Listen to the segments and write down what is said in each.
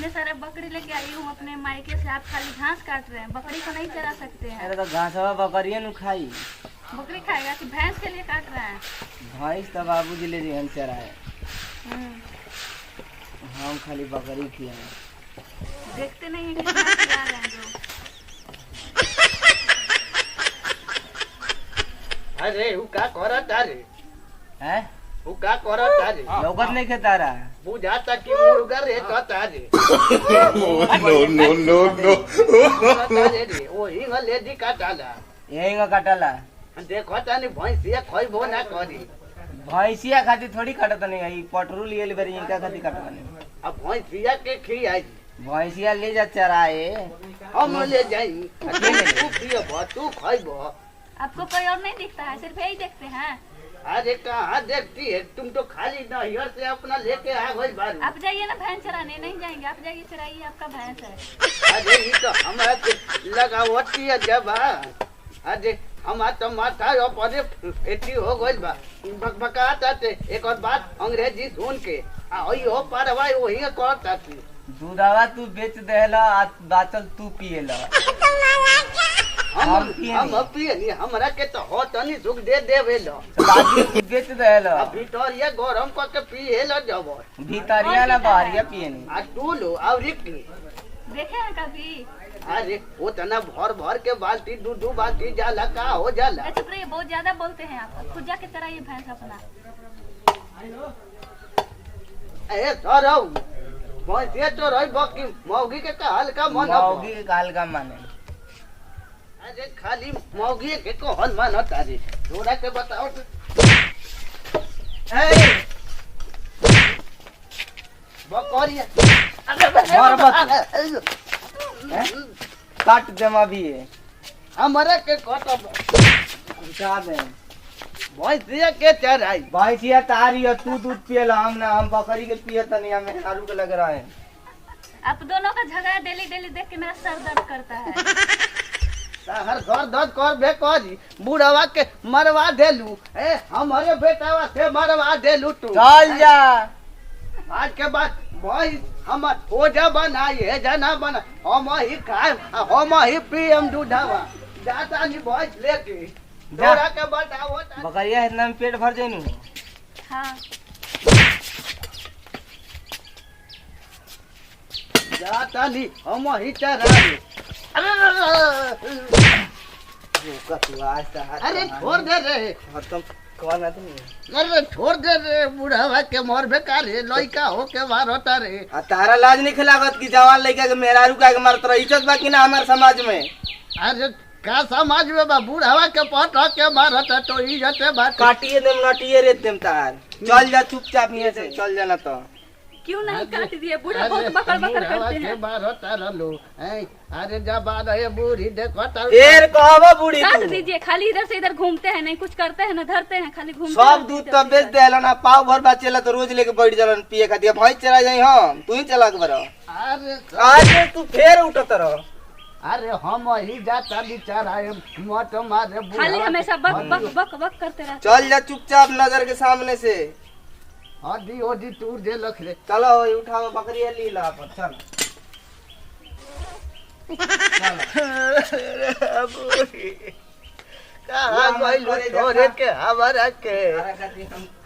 इतने सारे बकरी लेके आई हूँ अपने मायके से, आप खाली घास काट रहे हैं, बकरी को नहीं चरा सकते हैं। अरे तो घासवा बकरिए नु खाई। बकरी खाएगा कि भैंस के लिए काट रहे हैं? भैंस तो बाबूजी ले जी हम चराए, हम्म, हम खाली बकरी खियाए। देखते नहीं है कि भैंस खिला रहे हैं जो। अरे वो का करत तारे हैं? वो का करत तारे लौकत नहीं खेता रहा। बुझाता कि मुर्गा रे तो तारे no. तारे रे ओ हिंग लेडी काटाला यही का कटला। देखो तानी भैंसिया खइबो ना करी। भैंसिया खाती थोड़ी कटत नहीं है, पटरू लिए ले बरी इनका खाती कटत नहीं। अब भैंसिया के खियाई भैंसिया ले जा चराए। हम ले जाई तू पियबो तू खइबो। आपको कोई और नहीं दिखता है, सिर्फ यही देखते हैं। अरे कहाँ देखती है तुम तो खाली नहर से अपना लेके आ गई बारू। आप जाइए ना भैंस चराने, नहीं जाएंगे आप जाइए चराइए, आपका भैंस है। अरे ये तो हमारे लगावती है जब अरे हमारा तो माथा अपने एटी हो गई बा बकबकाता थे। एक और बात अंग्रेजी सुन के हो पारवाई वही करता थी। दूधवा तू बेच देला, बाचल तू पिएला। हम पिए नहीं हमरा के तो हो तनी सुख दे देवे लो। बाकी तू बेच देला। अब भीतर ये गरम करके पिए लो जब भीतरिया ना बाहरिया पिए नहीं। आ तू लो और रिक्की देखे हैं कभी? अरे वो तना भर भर के बाल्टी दू बाल्टी जाला का हो जाला। चुप रहिए, बहुत ज्यादा बोलते हैं आप। खुद जाके चराइए भैंस अपना। ए सरौ भैंसिया तो रही बकी मौगी के कहल का मन मौगी के काल का माने। अरे खाली मौगी के कहल मन तारे थोड़ा के बताओ तो। ए बकरिया मार बक काट देमा भी है। हमरा के कटब का दे भैंसिया के चराई। भैंसिया तारी है, तू दूध पिएला, हम ना, हम बकरी के पिए तनी, हमें आलू के लग रहा है। आप दोनों का झगड़ा डेली डेली देख के मेरा सर दर्द करता है। हर घर दर्द कर बे करी बुढ़वा के मरवा देलू। ए हमारे बेटावा से मरवा देलू तू। चल जा। आज के बाद भाई हम ओझा बनाई जना बना हम ही खाए हम ही पियम दूधवा जाता नहीं भाई लेके जोड़ा के बताओ। बकरिया इतना में पेट भर जाइनु। हाँ, जाता नहीं हम ही चराए। अरे छोड़ दे रे तुम कौन आदमी? अरे छोड़ दे रे बुढ़ावा के मोर बेकार रे लइका हो के मारता रे। तारा लाज नहीं खिलागत की जवान लड़का के मेहरारू का मारत रह इज्जत बाकी ना हमारे समाज में। अरे का समाज में बा बुढ़ावा के पट के मारता तो इज्जत बात काटिए देम नटिए रे देम तार। चल जा चुपचाप यहाँ से चल जाना तो। क्यों नहीं काट दिए? बूढ़ा बहुत बकर बकर करते हैं। मारता रहलो अरे जब आ रहे बूढ़ी देखो एर कहवा बूढ़ी काट तू। दीजिए, खाली इधर से इधर घूमते हैं, नहीं कुछ करते हैं ना धरते हैं, खाली घूमते सब हैं। दूध तो बेच देला ना, पाव भर बचेला तो रोज लेके बैठ जालन पिए खातिर। भैंस चला जाई हम, तू ही चला के बरा। अरे आज तू फेर उठत रह। अरे हम ही जाता बिचारा मत मारे खाली हमेशा बक बक बक बक करते रहते। चल जा चुपचाप नजर के सामने से। हड्डी ओडी टूट दे लख रे। चलो उठाओ बकरिया ली ला पर चल। कहाँ गइलू छोरे के हमरा के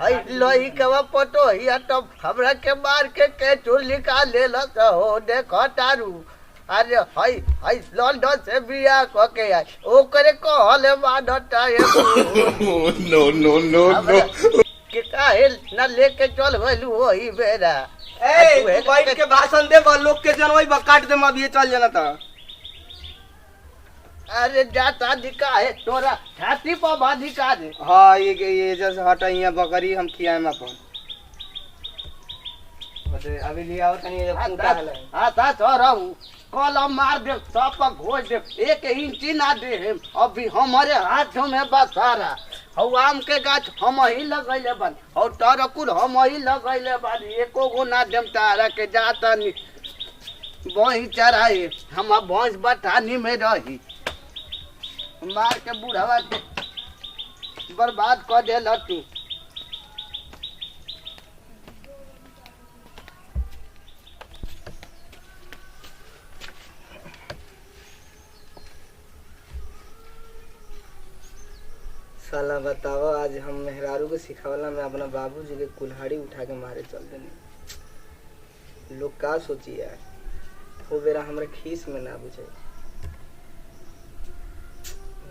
हई लोही के पटो हिया तो हमरा के मार के चूर निकाल ले हो देखो तारू। अरे हई हई लंदन से बिया क के आई ओकरे कहले मानता है No. के काहे न लेके चल गइलू वही बेरा। ए तू बैठ के भाषण दे बा लोग के जनवई बा काट दे अभी चल जाना था। अरे जाता दिखा है तोरा छाती पर बाधिका दे। हाँ ये जैसे हटा यहाँ बकरी हम खियाए में अपन। अभी लिया हो तनी फूटा है। आता चोरऊ कलम मार दे सब पर घोष दे 1 इंची ना दे अभी हमारे हाथों में बसारा हौ आम के गाछ हम ही लगैले बन और तरकुल हम ही लगैले बन एको गो ना देम तारा के जाता नी भैंस चराए हम भैंस बटानी में रही मार के बुढ़ावा बर्बाद कर देल तू। साला बताओ, आज हम मेहरारू के सिखावला में अपना बाबूजी के कुल्हाड़ी उठा के मारे चल देनी। लोग का सोची यार, वो बेरा हमरा खीस में ना बुझे।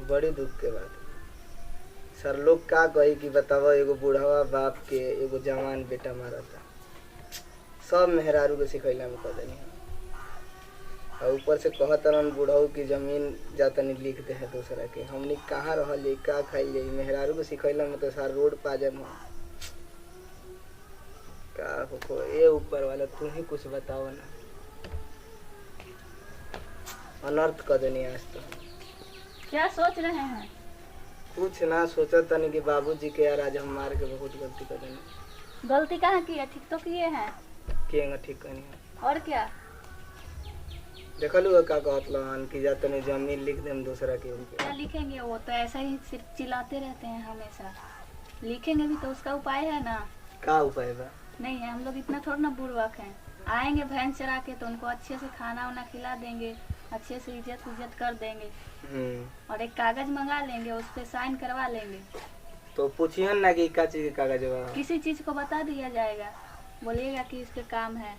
बड़ी दुख के बात सर। लोग का कही कि बताओ एगो बूढ़वा बाप के एगो जवान बेटा मारा था। सब मेहरारू के सिखैला में कर देनी। और ऊपर से कहतरन बूढ़ऊ की जमीन जातनी लिख दे है दूसरा के। हमनी कहाँ रहल का खाई जाई। मेहरारू के सिखैला में तो सारा रोड पाजन हो का हो। ए ऊपर वाला तू ही कुछ बताओ ना। अनर्थ कर देनी आज तो। क्या सोच रहे हैं? कुछ ना सोचा तनी कि बाबूजी के यार आज हम मार के बहुत गलती कर देनी। गलती कहाँ की है? ठीक तो किए हैं। केंगा ठीक करनी है। और क्या देखलू का कहतलन कि जा तनी जमीन लिख देम दूसरा के उनके। क्या लिखेंगे? वो तो ऐसा ही सिर्फ चिल्लाते रहते हैं हमेशा। लिखेंगे भी तो उसका उपाय है ना। का उपाय बा? नहीं है, हम लोग इतना थोड़ा ना बुर्बक हैं। आएंगे भैंस चरा के तो उनको अच्छे से खाना वाना खिला देंगे, अच्छे से इज्जत कर देंगे और एक कागज मंगा लेंगे, उस पे साइन करवा लेंगे। तो पूछियन ना कि का चीज के कागज बा। किसी चीज को बता दिया जाएगा, बोलिएगा कि इस पे काम है।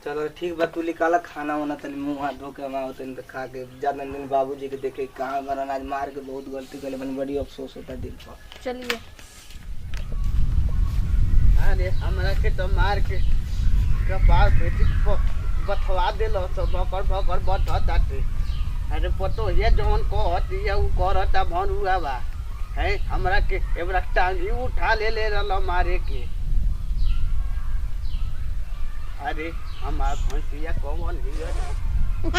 चलो ठीक बा, तू निकाला खाना वाना तनी मुंह हाथ धो के माओ तनी तो खा के। ज्यादा दिन बाबूजी के देखे कहाँ बरन आज मार के बहुत गलती करे बन। बड़ी अफसोस होता दिल पर। चलिए। अरे हमरा के तो मार के कपार पे बथवा देलो सब बकर बकर बथताते। अरे पतो ये जौन कहती है उ करता भनुआ बा है। हमरा के एबरा टांगी उठा ले रहल मारे के। अरे हमार भैंसिया कौन हिय तो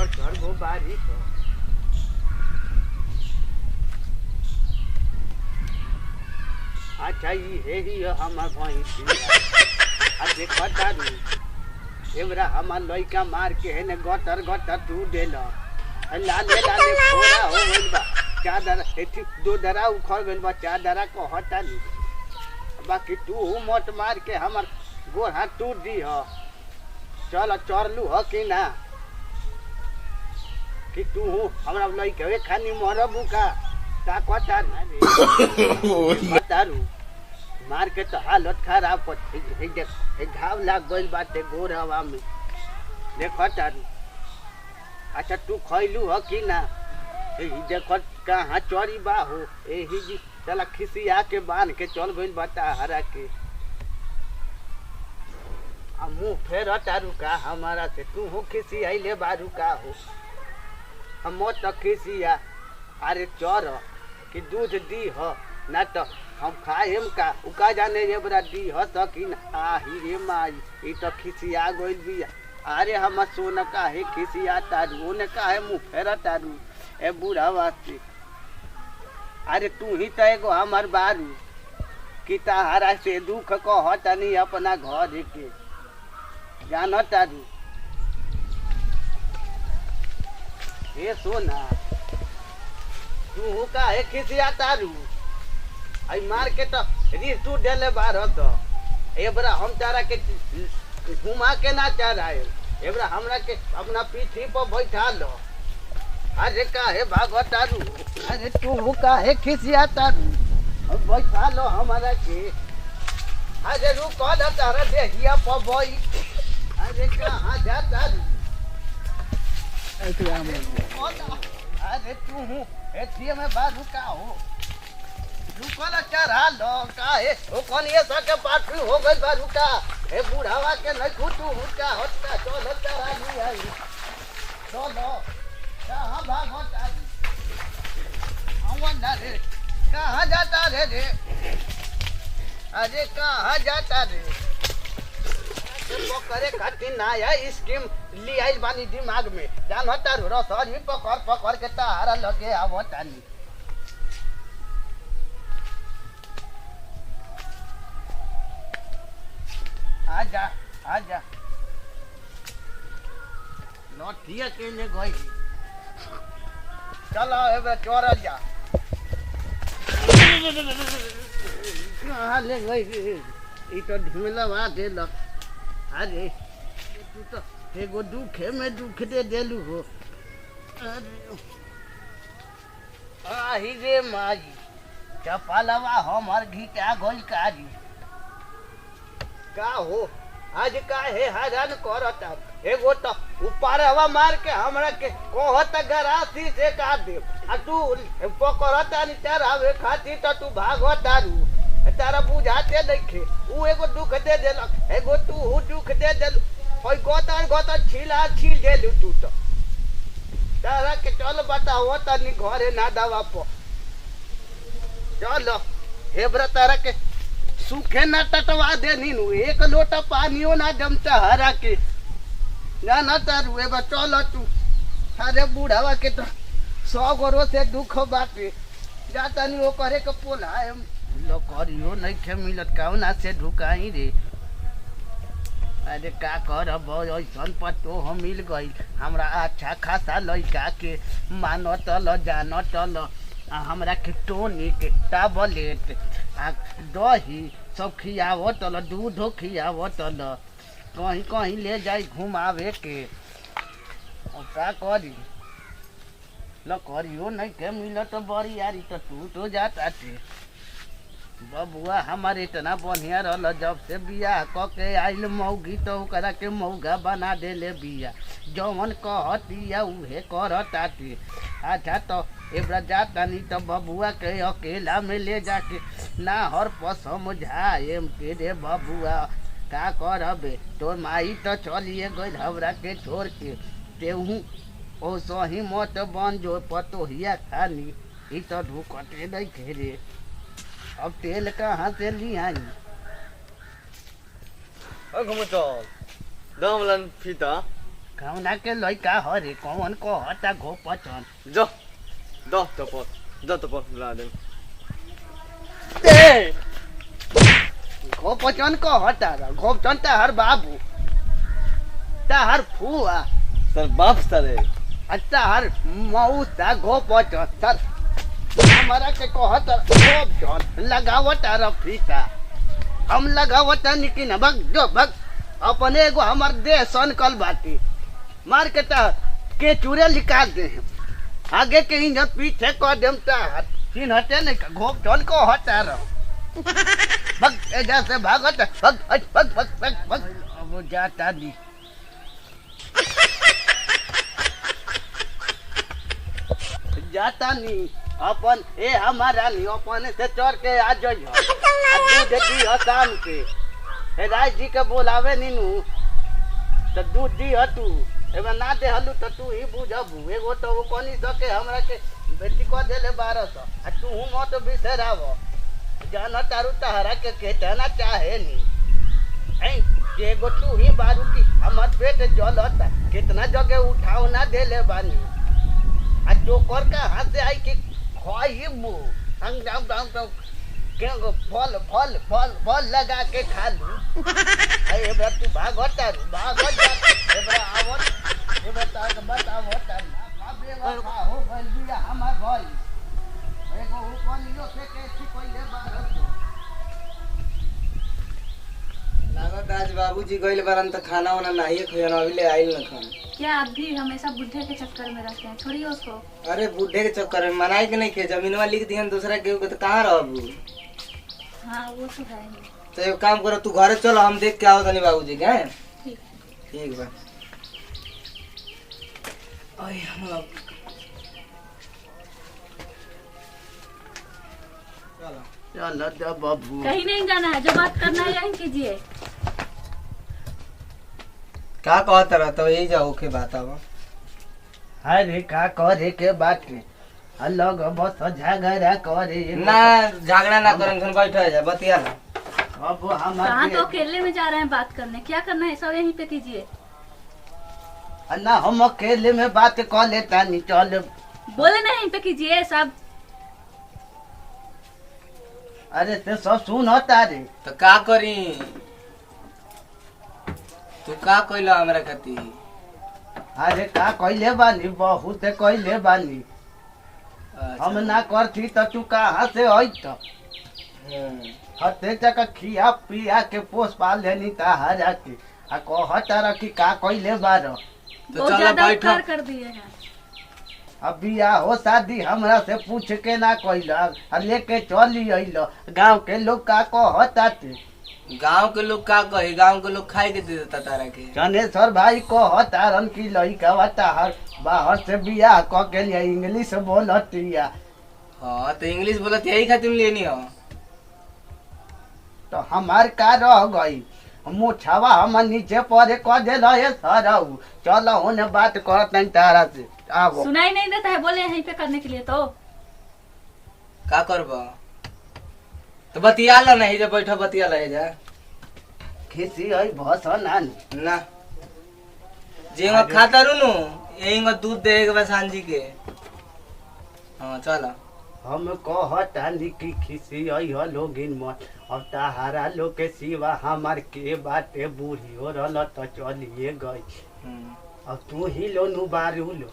चढ़ गो बारी तो। अच्छा ये ही हमार भैंसिया। आ देखा तारू एबरा हमार लइका मार के है ने गटर तू देल। लाले फोड़ा हो गइल बा। चादर एठी दो दरा उखड़ गइल बा। चादरा कहता नी बाकी तू मत मार के हमार गोड़ हाथ टूट दी ह। चल चरलू ह कि ना कि तू हमरा लइका खानी मरबू का तारू मार के तो हालत खराब घाव लाग गइल बाटे गोर हवा में। देख तारू। अच्छा तू खैलू ह कि ना? देख कहाँ चोरी बा हो। यही जी चला खिसिया के बांध के चल गइल बाटा हरा के। आ मुँह फेर तारू का हमारा से। तू हो खिसिया ले बारू का हो। हम तो खिसिया। अरे चोर कि दूध दी ह ना तो हम खाएम का उका जाने ये बड़ा दी ह तो कि आही रे माई ई तो खिसिया गइल बिया। अरे हम सोना काहे खिसिया तारू ओने काहे मुँह फेरा तारू ए बूढ़ा वास्ते। अरे तू ही तो एगो हमार बारू कि तारा से दुख कहता नहीं अपना घर के जान तारू। ये सोना तू काहे खिसिया तारू? आई मार के तो रिसू डेले बार तो एबरा हम तारा के घुमा के ना चराए। एबरा हमरा के अपना पीठी पर बैठा लो। अरे काहे भागो तारू? अरे तू काहे खिसिया तारू? अब बैठा लो हमारा के। अरे रुको ना तारा देहिया पर बोई। अरे कहाँ जा तारू? अरे तू एथिए में बारू का हो। रुकल चढ़ा लो काहे ओ कनिए सके पाठी हो गइल बारू का। ए बुढ़ावा के नहीं कुटू हुका हटका चलो चढ़ा नहीं आई। चलो कहाँ भागो तारी? आवन रे कहाँ जाता रे? अरे कहाँ जाता रे? पकड़े खातिर नया स्कीम ली आई बानी दिमाग में। जान होता रसरी पकड़ के तारा लगे आवो तानी। आजा आजा लौटिया के ले गई। चलो एबे चोर जा। कहाँ ले गई? ई तो ढिमलवा देल। अरे तू तो एगो दुखे में दुख दे देलू हो। अरे आही रे माई चपलवा हमर घिटा गोल कारी का हो आज का है हैरान करता एगो तो ऊपर हवा मार के हमरा के कहत गरासी से का दे आ तू पकड़ता नहीं चरावे खाती तो तू भागत दारू तारा बुझाते देखे ऊ एगो दुख दे देलक एगो तू दुख दे देलू ओई गोतर छिला छिल देलू तू तो तारा के चल बताओ तनी घरे ना दवा प चलो हेबरा तारा के सूखे ना टटवा दे नीनू एक लोटा पानियो ना जमता हरा के ना ना तारू एबा चल तू अरे बूढ़ावा के तो 100 गोरो से दुख बाटे जाता नहीं वो करे के पोला लो करियो नहीं खे मिलत काउना से ढुकाई रे अरे का करब ऐसन पतो हम मिल गई हमरा अच्छा खासा लड़का के मानत ल जानत ल हमरा के टोनिक टैबलेट आ दही सब खियावत ल दूध खियावत ल कहीं कहीं ले जाई घुमावे के और का करी ल करियो नहीं के मिलत बड़ी यारी तो तू तो जाता थे बबुआ हमारे इतना बढ़िया रहा जब से बियाह क के आइल मौगी तो ओकरा के मौगा बना देले बिया जौन कहतिया उहे करताती अच्छा तो एबरा जाता नहीं तो बबुआ के अकेला में ले जाके ना हर पर समझाएम के रे बबुआ का करबे तोर माई तो चलिए गई हमरा के छोड़ के तेहू ओ सही मत बन जो पतोहिया खानी ई तो ढुकते नहीं खे रे अब तेल कहाँ से ली आई चल दमलन फीता कौना के लड़का हरे कौन को हटा घो पचन जा तो पर बुला दे घो पचन को हटा घो चनता हर बाबू हर फुआ सर बाप सर अच्छा हर मऊ सा घो पचन सर हमारा के कहत खूब जन लगावत रफीता हम लगावत निकिन भग जो भग अपने एगो हमर देह सनकल बाटी मार के के चूरे निकाल दे आगे के इंजन पीछे कर देम चिन्हते नहीं घोप जन को हटा रह भग एजा से भागत भग भग भग भग भग अब जाता दी जाता नहीं अपन ए हमारा नहीं अपन से चढ़ के आ जाइयो दूध दी शाम के ए राज जी के बोलावे नीनू तो दूध दी तू एबे ना दे हलू तो तू ही बुझबू एगो तो वो कोनी सके हमरा के बेटी को देले 1200 आ तू मत बिसराव जाना तारू तहरा के केतना चाहे नी एगो तू ही बारू की हमर पेट जलता कितना जगह उठाओ ना देले बानी आ टोकर का हाथ से आई के खोई मु संग जाऊ जाऊ तो केगो फल लगा के खा लू ए बे तू भागत ए बे आवत ए बे तार के बतावत ना बाबे वा हो गइल बिया हमर भाई एगो कोनियो से के छी पहिले बारत लागत आज बाबूजी गइल बारन त खाना वाना नहीं खयन अभी ले आइल न खान क्या आप भी हमेशा बुढ़े के चक्कर में रहते हैं छोड़िए उसको अरे बुढ़े के चक्कर में मनाई के नहीं के जमीनवा लिख दिहन दूसरा के तो कहां रहबू हाँ वो तो है ही तो एक काम करो तू घरे चलो हम देख के आओ तनी बाबूजी के ठीक बा ओए हम चलो बाबू कहीं नहीं जाना है जो बात करना है यहीं कीजिए का कहत रह तो यही जाओ के बात अब अरे का करे के बात अलग बस झगड़ा करे ना झगड़ा ना करन सुन बैठ जा बतिया अब हम कहाँ तो अकेले में जा रहे हैं बात करने क्या करना है सब यहीं पे कीजिए ना हम अकेले में बात कर लेता नहीं चल बोले ना यहीं पे कीजिए सब अरे ते सब सुन होता रे तो का करी तू का कइला हमरा खाती अरे का कइले बानी बहुत कइले बानी हम ना करती तो तू कहाँ से होइत हते तक खिया पिया के पोस पाल लेनी तारा के आ कहत रह कि का कइले बार तो चल बैठ कर दिए हैं अब बियाह हो शादी हमरा से पूछ के ना कइलक आ लेके चली अइलो गांव के लोग का कहता थे गांव के लोग का कहे गांव के लोग खाए के दे देता तारा के चनेश्वर भाई कहतारन की लइका हर बाहर से बियाह क के लिए इंग्लिश बोलतिया। हाँ तो इंग्लिश बोलत यही खातिर लेनी हो तो हमार का रह गई मुछावा हम नीचे परे क देल है सरऊ चलो होने बात करत नहीं तारा से आवो सुनाई नहीं देता है बोले यहीं पे करने के लिए तो का करबा तो बतिया लो नहीं जब बैठो बतिया ले जा खिसी आई भसन ना जेंगा खाता रुनु यही दूध दे के बस सांझी के हाँ चलो हम कहतानी की खिसी आई हो लोगिन मत अब ताहारा लोग के सिवा हमार के बाटे बूढ़ी हो रहल तो चलिए गई अब तू ही लो नु बारू लो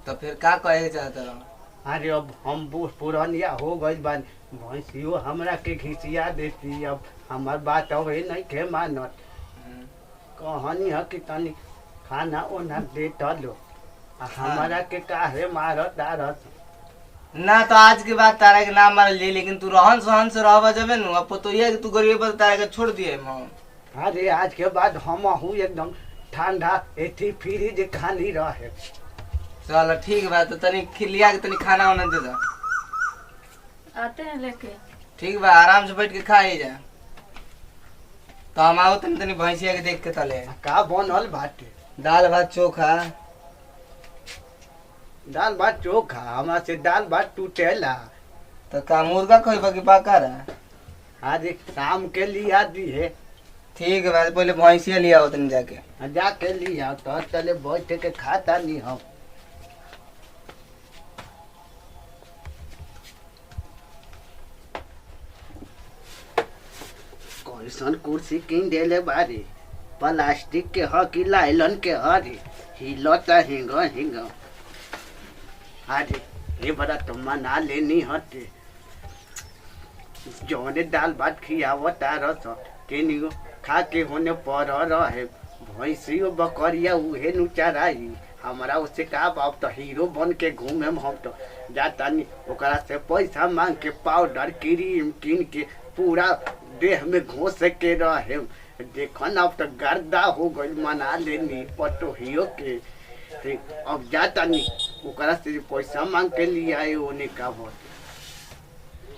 तो फिर का कहे चाहता रहो अरे अब हम बूढ़ पुरानिया हो गई बान भैंसियो हमरा के घिसिया देती अब हमार बात अब नहीं के मानत कहानी है कि तनी खाना ओना दे लो हमारा के काहे मारत दारत ना तो आज के बाद तारा के नाम मारल जाई लेकिन तू रहन सहन से रहबा जबे नु अब तो ये कि तू गरीब पर तारा के छोड़ दिए हम अरे आज के बाद हम हूँ एकदम ठंडा एथी फ्रिज खाली रहे चलो ठीक बा तो तनी खिलिया के तनी खाना वाना दे दो आते हैं लेके ठीक बा आराम से बैठ के खा ही जा तो हम आओ तनी तनी भैंसिया के देख के तले का बनल बाटे दाल भात चोखा दाल भात चोखा हमारा से दाल भात टूटेला तो का मुर्गा कोई बाकी पाका रहा आज शाम के लिया दी है ठीक है भाई पहले भैंसिया लिया हो तनी जाके जाके लिया तो चले बैठ के खाता नहीं हम कैसन कुर्सी किन देले बारी प्लास्टिक के ह कि लाइलन के हरी हिलता हिंग हिंग अरे ये बड़ा तो मना लेनी हटे जौने दाल भात खियावता रस के नियो खा के होने पर रहे भैंसियो बकरिया उहे नु चराई हमारा उससे का बाप तो हीरो बन के घूमे हम तो जाता नहीं ओकरा से पैसा मांग के पाउडर क्रीम किन के पूरा देह में घोस के रहे देखो ना अब तो गर्दा हो गई मना लेनी पटोहियो के अब जाता नहीं ओकरा से पैसा मांग के लिए आए ओने का बहुत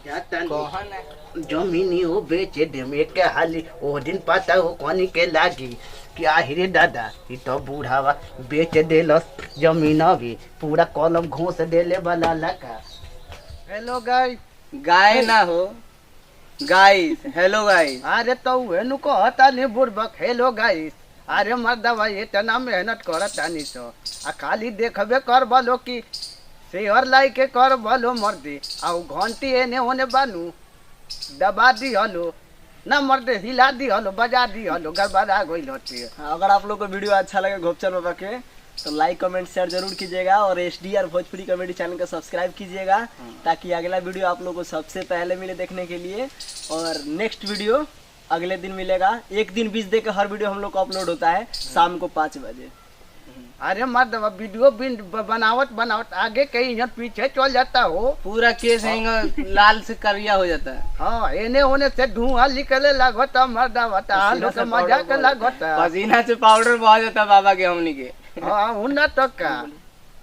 जाता नहीं जमीनी हो बेचे दे के हाली ओ दिन पता हो कोनी के लागी कि आहिरे दादा ये तो बूढ़ावा बेच देलस जमीन भी पूरा कलम घोस देले वाला लगा हेलो गाय गाय ना हो गाइस हेलो गाइस अरे तो वेनु कहता नहीं बुढ़बक हेलो गाइस अरे मर्दवा इतना मेहनत करता नहीं तो आ खाली देखबे कर बोलो कि शेयर लाई के कर बोलो मर्दी आ घंटी एने होने बानू दबा दी हलो ना मर्दे हिला दी हलो बजा दी हलो गड़बड़ा गई होती है। अगर आप लोग को वीडियो अच्छा लगे गोपचंद बाबा के तो लाइक कमेंट शेयर जरूर कीजिएगा और एसडीआर भोजपुरी कॉमेडी चैनल को सब्सक्राइब कीजिएगा ताकि अगला वीडियो आप लोग को सबसे पहले मिले देखने के लिए। और नेक्स्ट वीडियो अगले दिन मिलेगा, एक दिन बीच दे के हर वीडियो हम लोग को अपलोड होता है शाम को 5 बजे। अरे मर्द वीडियो बनावट बनावट आगे कहीं यहाँ पीछे चल जाता हो पूरा केस लाल से करिया हो जाता है। हाँ एने होने से धुआं निकले लगता मर्दा बता मजाक लगता पसीना से पाउडर बहा जाता बाबा के हमनी के। हाँ तो का